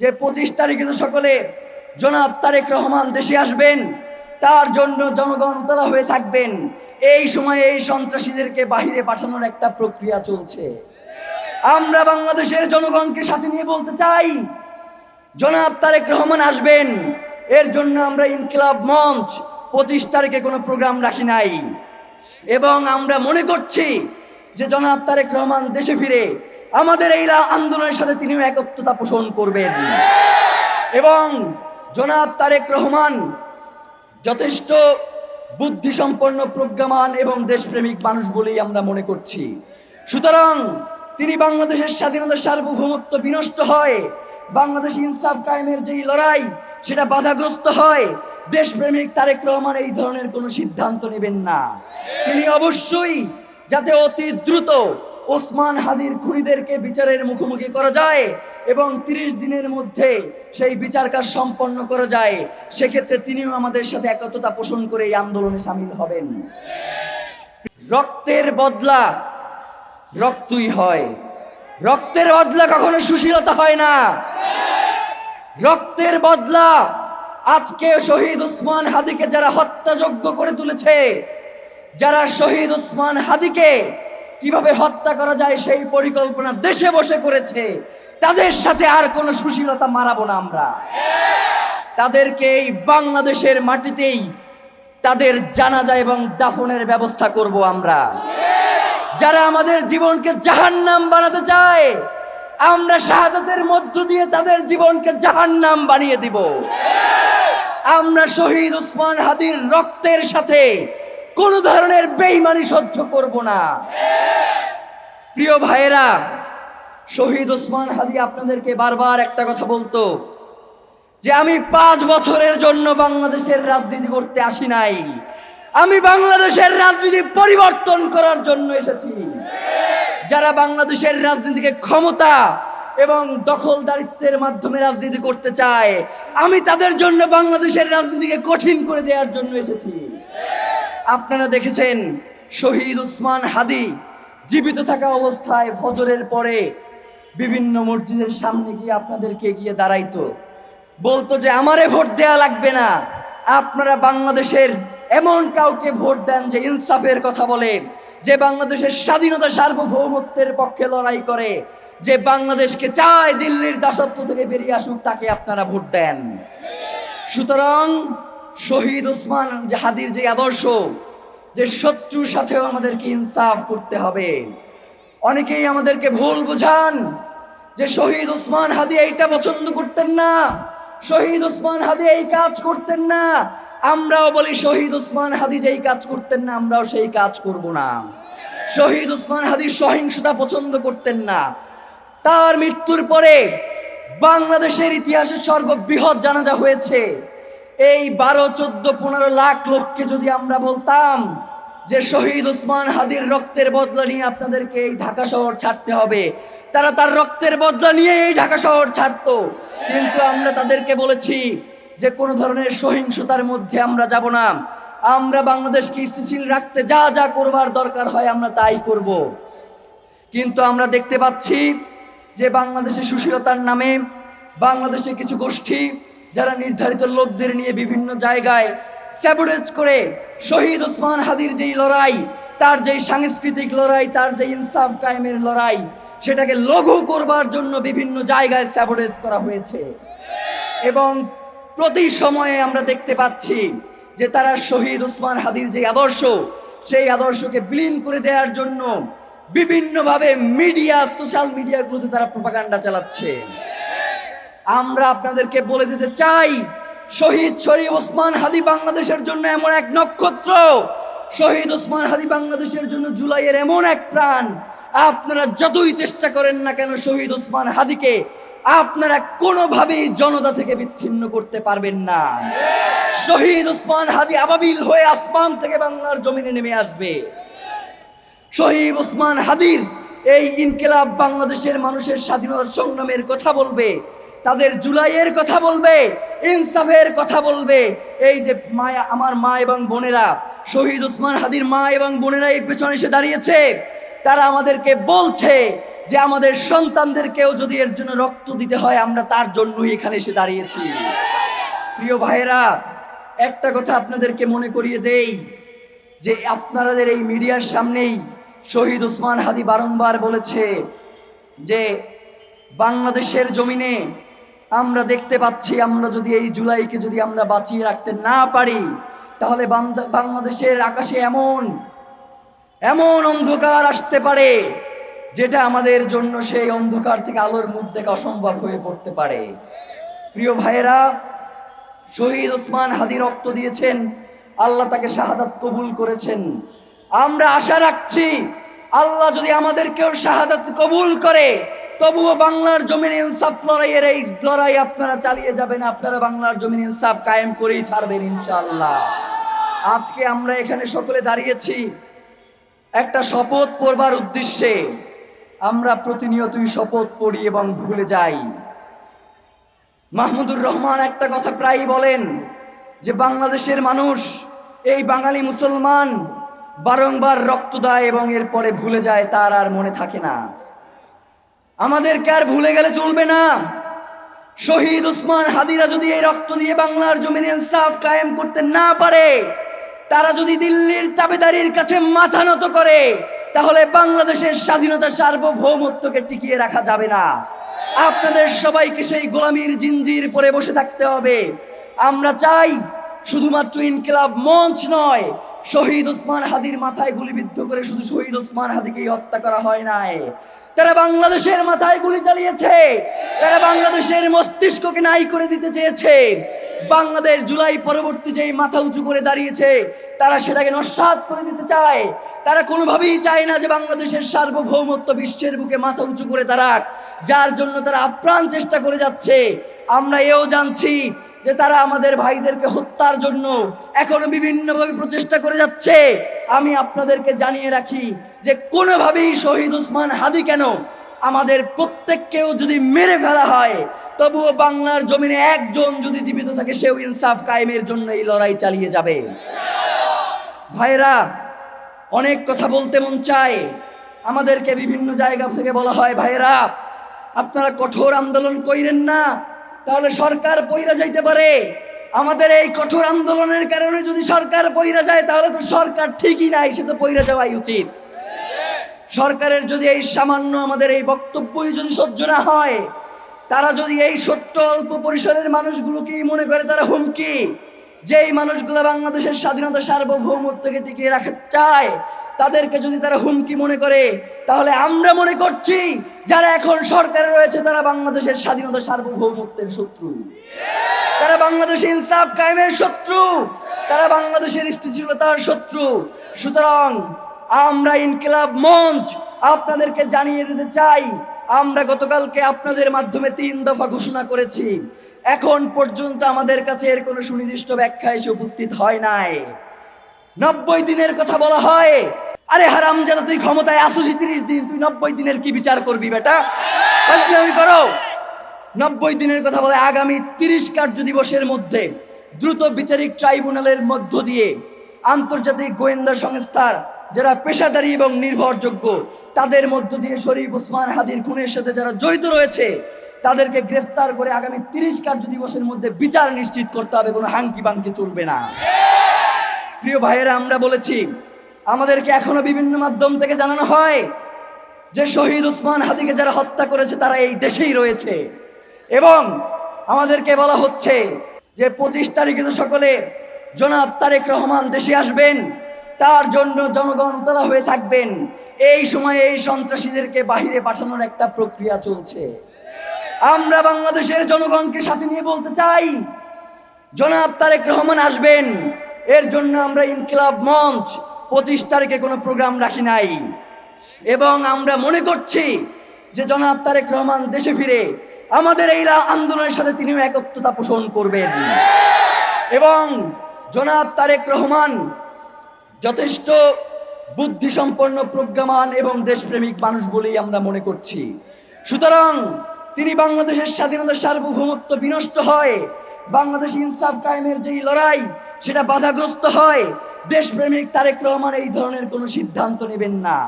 যে 25 তারিখে তো সকলে জনাব তারেক রহমান দেশে আসবেন, তার জন্য জনগণ উতলা হয়ে থাকবেন। এই সময়ে এই সন্ত্রাসীদেরকে বাহিরে পাঠানোর একটা প্রক্রিয়া চলছে। আমরা বাংলাদেশের জনগণকে সাথে নিয়ে বলতে চাই, জনাব তারেক রহমান আসবেন, এর জন্য আমরা ইনকিলাব মঞ্চ 25 তারিখে কোনো প্রোগ্রাম রাখি নাই, এবং আমরা মনে করছি যে জনাব তারেক রহমান দেশে ফিরে আমাদের এই আন্দোলনের সাথে তিনিও একত্রতা পোষণ করবেন। এবং জনাব তারেক রহমান যথেষ্ট বুদ্ধিসম্পন্ন, প্রজ্ঞামান এবং দেশপ্রেমিক মানুষ বলেই আমরা মনে করছি। সুতরাং তিনি বাংলাদেশের স্বাধীনতার সার্বভৌমত্ব বিনষ্ট হয়, বাংলাদেশ ইনসাফ কায়েমের যেই লড়াই সেটা বাধাগ্রস্ত হয়, দেশপ্রেমিক তারেক রহমান এই ধরনের কোনো সিদ্ধান্ত নেবেন না। তিনি অবশ্যই যাতে অতি দ্রুত ওসমান হাদির খুনিদেরকে বিচারের মুখোমুখি করা যায় এবং 30 দিনের মধ্যে সেই বিচার কাজ সম্পন্ন করা যায়, সেক্ষেত্রে তিনিও আমাদের সাথে একত্রতা পোষণ করে এই আন্দোলনে সামিল হবেন। রক্তের বদলা রক্তই হয়, রক্তের বদলা কখনো সুশীলতা হয় না। রক্তের বদলা আজকে শহীদ ওসমান হাদিকে যারা হত্যাযজ্ঞ করে তুলেছে, যারা শহীদ ওসমান হাদিকে কিভাবে হত্যা করা যায় সেই পরিকল্পনা দেশে বসে করেছে, তাদের সাথে আর কোনো সুশীলতা মারাবো না আমরা। তাদেরকে এই বাংলাদেশের মাটিতেই তাদের জানাজা এবং দাফনের ব্যবস্থা করব আমরা। যারা আমাদের জীবনকে জাহান্নাম বানাতে চায়, আমরা শাহাদাতের মধ্য দিয়ে তাদের জীবনকে জাহান্নাম বানিয়ে দিব। আমরা শহীদ ওসমান হাদির রক্তের সাথে কোন ধরনের বেঈমানি সহ্য করব না। প্রিয় ভাইয়েরা, শহীদ ওসমান হাদি আপনাদেরকে বারবার একটা কথা বলতো যে আমি 5 বছরের জন্য বাংলাদেশের রাজনীতি করতে আসি নাই, আমি বাংলাদেশের রাজনীতি পরিবর্তন করার জন্য এসেছি। যারা বাংলাদেশের রাজনীতিকে ক্ষমতা এবং দখলদারিত্বের মাধ্যমে রাজনীতি করতে চায়, আমি তাদের জন্য বাংলাদেশের রাজনীতিকে কঠিন করে দেওয়ার জন্য এসেছি। আপনারা দেখেছেন শহীদ ওসমান হাদি জীবিত থাকা অবস্থায় ফজরের পরে বিভিন্ন মসজিদের সামনে গিয়ে আপনাদেরকে গিয়ে দাঁড়াইতো, বলতো যে আমারে ভোট দেয়া লাগবে না, আপনারা বাংলাদেশের এমন কাউকে ভোট দেন যে ইনসাফের কথা বলে, যে বাংলাদেশের স্বাধীনতা সার্বভৌমত্বের পক্ষে লড়াই করে, যে বাংলাদেশকে চায় দিল্লির দাসত্ব থেকে বেরিয়ে আসুক, তাকে আপনারা ভোট দেন। সুতরাং শহীদ ওসমান হাদির যে আদর্শ, যে শত্রুর সাথেও আমাদেরকে ইনসাফ করতে হবে, অনেকেই আমাদেরকে ভুল বোঝান যে শহীদ ওসমান হাদি এইটা পছন্দ করতেন না, শহীদ ওসমান হাদি এই কাজ করতেন না। আমরাও বলি শহীদ ওসমান হাদি যেই কাজ করতেন না, আমরাও সেই কাজ করব না। শহীদ ওসমান হাদি সহিংসতা পছন্দ করতেন না। তার মৃত্যুর পরে বাংলাদেশের ইতিহাসে সর্ববৃহৎ জানাজা হয়েছে। এই 12, 14, 15 লাখ লোককে যদি আমরা বলতাম যে শহীদ ওসমান হাদির রক্তের বদলা নিয়ে আপনাদেরকে এই ঢাকা শহর ছাড়তে হবে, তারা তার রক্তের বদলা নিয়ে এই ঢাকা শহর ছাড়তো। কিন্তু আমরা তাদেরকে বলেছি যে কোনো ধরনের সহিংসতার মধ্যে আমরা যাব না, আমরা বাংলাদেশকে স্থিতিশীল রাখতে যা যা করবার দরকার হয় আমরা তাই করব। কিন্তু আমরা দেখতে পাচ্ছি যে বাংলাদেশে সুশীলতার নামে বাংলাদেশে কিছু গোষ্ঠী যারা নির্ধারিত লোকদের নিয়ে বিভিন্ন জায়গায় স্যাবোটেজ করে শহীদ ওসমান হাদির যেই লড়াই, তার যেই সাংস্কৃতিক লড়াই, তার যে ইনসাফ কায়েমের লড়াই, সেটাকে লঘু করবার জন্য বিভিন্ন জায়গায় স্যাবোটেজ করা হয়েছে। এবং প্রতি সময়ে আমরা দেখতে পাচ্ছি যে তারা শহীদ ওসমান হাদির যে আদর্শ, সেই আদর্শকে বিলীন করে দেওয়ার জন্য বিভিন্নভাবে মিডিয়া, সোশ্যাল মিডিয়াগুলোতে তারা প্রোপাগান্ডা চালাচ্ছে। আমরা আপনাদেরকে বলে দিতে চাই, শহীদ শরীফ ওসমান হাদি বাংলাদেশের জন্য এমন এক নক্ষত্র, শহীদ ওসমান হাদি বাংলাদেশের জন্য জুলাইয়ের এমন এক প্রাণ। আপনারা যতই চেষ্টা করেন না কেন, শহীদ ওসমান হাদিকে আপনারা কোনোভাবেই জনতা থেকে বিচ্ছিন্ন করতে পারবেন না। শহীদ ওসমান হাদি আবাবিল হয়ে আসমান থেকে বাংলার জমিনে নেমে আসবে। শহীদ ওসমান হাদির এই ইনকিলাব বাংলাদেশের মানুষের স্বাধীনতার সংগ্রামের কথা বলবে, তাদের জুলাইয়ের কথা বলবে, ইনসাফের কথা বলবে। এই যে মায়া, আমার মা এবং বোনেরা, শহীদ ওসমান হাদির মা এবং বোনেরা এই পেছনে এসে দাঁড়িয়েছে, তারা আমাদেরকে বলছে যে আমাদের সন্তানদেরকেও যদি এর জন্য রক্ত দিতে হয়, আমরা তার জন্যই এখানে এসে দাঁড়িয়েছি। প্রিয় ভাইয়েরা, একটা কথা আপনাদেরকে মনে করিয়ে দেই যে আপনাদের এই মিডিয়ার সামনেই শহীদ ওসমান হাদি বারংবার বলেছে যে বাংলাদেশের জমিনে আমরা দেখতে পাচ্ছি, আমরা যদি এই জুলাইকে যদি আমরা বাঁচিয়ে রাখতে না পারি, তাহলে বাংলাদেশের আকাশে এমন এমন অন্ধকার আসতে পারে যেটা আমাদের জন্য সেই অন্ধকার থেকে আলোর মুখ দেখা অসম্ভব হয়ে পড়তে পারে। প্রিয় ভাইয়েরা, শহীদ ওসমান হাদি রক্ত দিয়েছেন, আল্লাহ তাকে শাহাদাত কবুল করেছেন। আমরা আশা রাখছি আল্লাহ যদি আমাদেরকেও শাহাদাত কবুল করে, তবুও বাংলার জমিনে ইনসাফ লড়াইয়ের এই লড়াই আপনারা চালিয়ে যাবেন, আপনারা বাংলার জমিনে ইনসাফ কায়েম করেই ছাড়বেন ইনশাআল্লাহ। আজকে আমরা এখানে সকলে দাঁড়িয়েছি একটা শপথ পড়বার উদ্দেশ্যে। আমরা প্রতিনিয়তই শপথ পড়ি এবং ভুলে যাই। মাহমুদুর রহমান একটা কথা প্রায়ই বলেন যে বাংলাদেশের মানুষ, এই বাঙালি মুসলমান বারংবার রক্ত দেয় এবং এরপরে ভুলে যায়, তার আর মনে থাকে না। আমাদেরকে আর ভুলে গেলে চলবে না। শহীদ ওসমান হাদিরা যদি এই রক্ত দিয়ে বাংলার জমিনে ইনসাফ কায়েম করতে না পারে, তারা যদি দিল্লির তাবেদারির কাছে মাথা নত করে, তাহলে বাংলাদেশের স্বাধীনতা সার্বভৌমত্বকে টিকিয়ে রাখা যাবে না। আপনাদের সবাইকে সেই গোলামীর জিঞ্জির পরে বসে থাকতে হবে। আমরা চাই শুধুমাত্র ইনকিলাব মঞ্চ নয়, শহীদ ওসমান হাদির মাথায় গুলিবিদ্ধ করে শুধু শহীদ ওসমান হাদিকেই হত্যা করা হয় নাই, তারা বাংলাদেশের মাথায় গুলি চালিয়েছে, তারা বাংলাদেশের মস্তিষ্ককে নাই করে দিতে চেয়েছে। বাংলাদেশ জুলাই পরবর্তী যেই মাথা উঁচু করে দাঁড়িয়েছে, তারা সেটাকে নস্যাৎ করে দিতে চায়। তারা কোনোভাবেই চায় না যে বাংলাদেশের সার্বভৌমত্ব বিশ্বের বুকে মাথা উঁচু করে দাঁড়াক, যার জন্য তারা আপ্রাণ চেষ্টা করে যাচ্ছে। আমরা এও জানছি যে তারা আমাদের ভাইদেরকে হত্যার জন্য এখনো বিভিন্নভাবে প্রচেষ্টা করে যাচ্ছে। আমি আপনাদেরকে জানিয়ে রাখি যে কোনোভাবেই শহীদ ওসমান হাদি কেন, আমাদের প্রত্যেককেও যদি মেরে ফেলা হয়, তবুও বাংলার জমিনে একজন যদি জীবিত থাকে, সেও ইনসাফ কায়েমের জন্য এই লড়াই চালিয়ে যাবে। ভাইরা, অনেক কথা বলতে মন চায়। আমাদেরকে বিভিন্ন জায়গা থেকে বলা হয়, ভাইরা আপনারা কঠোর আন্দোলন কইরেন না, তাহলে সরকার পইরা যাইতে পারে। আমাদের এই কঠোর আন্দোলনের কারণে যদি সরকার পইরা যায়, তাহলে তো সরকার ঠিকই নাই, সে তো পইরা যাওয়াই উচিত। সরকারের যদি এই সামান্য আমাদের এই বক্তব্যই যদি সহ্য না হয়, তারা যদি এই ছোট্ট অল্প পরিসরের মানুষগুলোকেই মনে করে তারা হুমকি, যেই মানুষগুলো বাংলাদেশের স্বাধীনতা সার্বভৌমত্বকে টিকিয়ে রাখতে চায়, তাদেরকে যদি তারা হুমকি মনে করে, তাহলে আমরা মনে করছি যারা এখন সরকারে রয়েছে তারা বাংলাদেশের স্বাধীনতা সার্বভৌমত্বের শত্রু, তারা বাংলাদেশের ইনসাফ কায়েমের শত্রু, তারা বাংলাদেশের স্থিতিশীলতার শত্রু। সুতরাং আমরা ইনকিলাব মঞ্চ আপনাদেরকে জানিয়ে দিতে চাই, আমরা গতকালকে আপনাদের মাধ্যমে 3 দফা ঘোষণা করেছি। এখন পর্যন্ত আমাদের কাছে এর কোনো সুনির্দিষ্ট ব্যাখ্যা এসে উপস্থিত হয় নাই। 90 দিনের কথা বলা হয়। আরে হারামজাদা, তুই ক্ষমতায় আসিস 30 দিন, তুই 90 দিনের কি বিচার করবি বেটা? ফাজলামি করো। 90 দিনের কথা বলে আগামী 30 কার্য দিবসের মধ্যে দ্রুত বিচারিক ট্রাইব্যুনালের মধ্য দিয়ে আন্তর্জাতিক গোয়েন্দা সংস্থার যারা পেশাদারী এবং নির্ভরযোগ্য, তাদের মধ্য দিয়ে শরীফ ওসমান হাদির খুনের সাথে যারা জড়িত রয়েছে তাদেরকে গ্রেফতার করে আগামী 30 কার্য দিবসের মধ্যে বিচার নিশ্চিত করতে হবে। কোনো হাঙ্কি বাঙ্কি চলবে না। প্রিয় ভাইয়েরা, আমরা বলেছি, আমাদেরকে এখনো বিভিন্ন মাধ্যম থেকে জানানো হয় যে শহীদ ওসমান হাদিকে যারা হত্যা করেছে তারা এই দেশেই রয়েছে, এবং আমাদেরকে বলা হচ্ছে যে 25 তারিখে তো সকলে জনাব তারেক রহমান দেশে আসবেন, তার জন্য জনগণ উতলা হয়ে থাকবেন। এই সময়ে এই সন্ত্রাসীদেরকে বাহিরে পাঠানোর একটা প্রক্রিয়া চলছে। আমরা বাংলাদেশের জনগণকে সাথে নিয়ে বলতে চাই, জনাব তারেক রহমান আসবেন, এর জন্য আমরা ইনকিলাব মঞ্চ 25 তারিখে কোনো প্রোগ্রাম রাখি নাই, এবং আমরা মনে করছি যে জনাব তারেক রহমান দেশে ফিরে আমাদের এই আন্দোলনের সাথে তিনিও একত্রতা পোষণ করবেন, এবং জনাব তারেক রহমান যথেষ্ট বুদ্ধিসম্পন্ন, প্রজ্ঞামান এবং দেশপ্রেমিক মানুষ বলেই আমরা মনে করছি। সুতরাং তিনি বাংলাদেশের স্বাধীনতার সার্বভৌমত্ব বিনষ্ট হয়, বাংলাদেশ ইনসাফ কায়েমের যেই লড়াই সেটা বাধাগ্রস্ত হয়, দেশপ্রেমিক তারেক রহমান এই ধরনের কোনো সিদ্ধান্ত নেবেন না।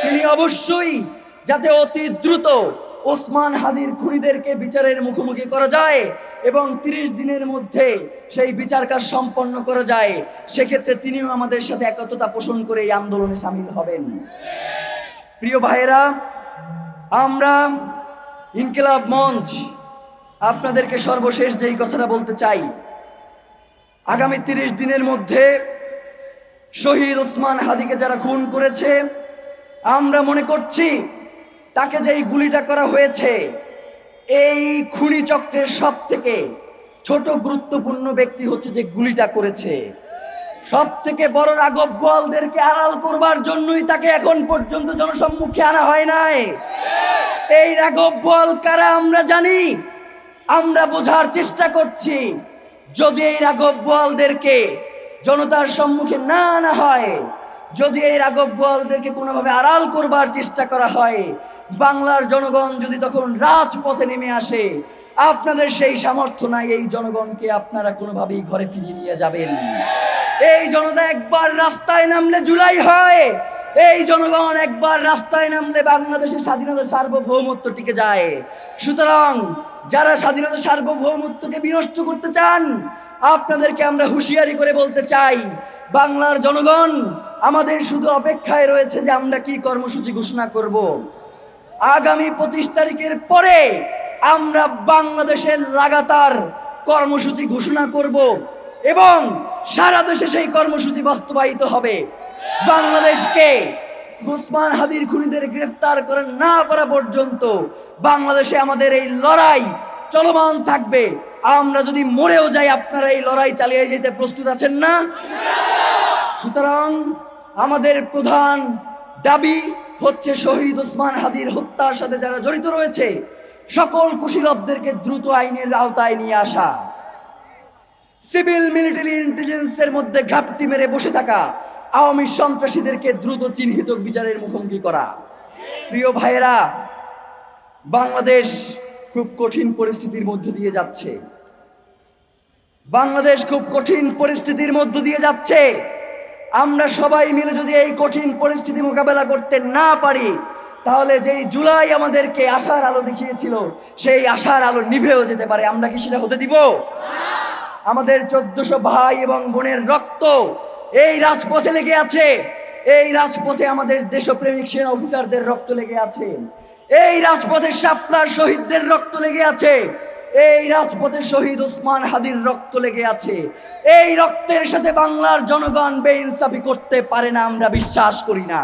তিনি অবশ্যই যাতে অতি দ্রুত ওসমান হাদির খুনিদেরকে বিচারের মুখোমুখি করা যায় এবং 30 দিনের মধ্যে সেই বিচার কাজ সম্পন্ন করা যায়। সেক্ষেত্রে তিনিও আমাদের সাথে একতা পোষণ করে এই আন্দোলনে সামিল হবেন। প্রিয় ভাইয়েরা, আমরা ইনকিলাব মঞ্চ আপনাদেরকে সর্বশেষ যেই কথাটা বলতে চাই, আগামী 30 দিনের মধ্যে শহীদ ওসমান হাদিকে যারা খুন করেছে, আমরা মনে করছি তাকে যেই গুলিটা করা হয়েছে, এই খুনি চক্রের সব থেকে ছোট গুরুত্বপূর্ণ ব্যক্তি হচ্ছে যে গুলিটা করেছে। সব থেকে বড় রাঘব বোয়ালদেরকে আড়াল করবার জন্যই তাকে এখন পর্যন্ত জনসম্মুখে আনা হয় নাই। এই রাঘব বোয়াল কারা আমরা জানি, আমরা বোঝার চেষ্টা করছি। যদি এই রাঘব বোয়ালদেরকে জনতার সম্মুখে না আনা হয়, যদি এই রাঘব বোয়ালদেরকে কোনোভাবে আড়াল করবার চেষ্টা করা হয়, বাংলার জনগণ যদি তখন রাজপথে নেমে আসে, আপনাদের সেই সামর্থ্য নাই এই জনগণকে আপনারা কোনোভাবেই ঘরে ফিরিয়ে নিয়ে যাবেন। এই জনতা একবার রাস্তায় নামলে জুলাই হয়, এই জনগণ একবার রাস্তায় নামলে বাংলাদেশের স্বাধীনতা সার্বভৌমত্ব টিকে যায়। সুতরাং যারা স্বাধীনতা সার্বভৌমত্বকে বিনষ্ট করতে চান, আপনাদেরকে আমরা হুঁশিয়ারি করে বলতে চাই, বাংলার জনগণ আমাদের শুধু অপেক্ষায় রয়েছে যে আমরা কি কর্মসূচি ঘোষণা করব। আগামী 25 তারিখের পরে আমরা বাংলাদেশের লাগাতার কর্মসূচি ঘোষণা করব এবং সারা দেশে সেই কর্মসূচি বাস্তবায়িত হবে। বাংলাদেশকে ওসমান হাদির খুনিদের গ্রেফতার করে না পারা পর্যন্ত বাংলাদেশে আমাদের এই লড়াই চলমান থাকবে। আমরা যদি মরেও যাই, আপনারা এই লড়াই চালিয়ে যেতে প্রস্তুত আছেন না? সুতরাং আমাদের প্রধান দাবি হচ্ছে শহীদ ওসমান হাদির হত্যার সাথে যারা জড়িত রয়েছে সকল কুশীলবদেরকে দ্রুত আইনের আওতায় নিয়ে আসা, সিভিল মিলিটারি ইন্টেলিজেন্সের মধ্যে ঘাপটি মেরে বসে থাকা আওয়ামী সন্ত্রাসীদেরকে দ্রুত চিহ্নিত বিচারের মুখোমুখি করা। প্রিয় ভাইয়েরা, বাংলাদেশ খুব কঠিন পরিস্থিতির মধ্য দিয়ে যাচ্ছে। বাংলাদেশ খুব কঠিন পরিস্থিতির মধ্য দিয়ে যাচ্ছে। আমরা সবাই মিলে যদি এই কঠিন পরিস্থিতি মোকাবেলা করতে না পারি, তাহলে যেই জুলাই আমাদেরকে আশার আলো দেখিয়েছিল, সেই আশার আলো নিভেও যেতে পারে। আমরা কি সেটা হতে দিব? আমাদের 1400 ভাই এবং বোনের রক্ত এই রাজপথে লেগে আছে। এই রাজপথে আমাদের দেশপ্রেমিক সেনা অফিসারদের রক্ত লেগে আছে। এই রাজপথে শাপলার শহীদদের রক্ত লেগে আছে। এই রাজপথে শহীদ ওসমান হাদির রক্ত লেগে আছে। এই রক্তের সাথে বাংলার জনগণ বেইনসাফি করতে পারে না, আমরা বিশ্বাস করি না।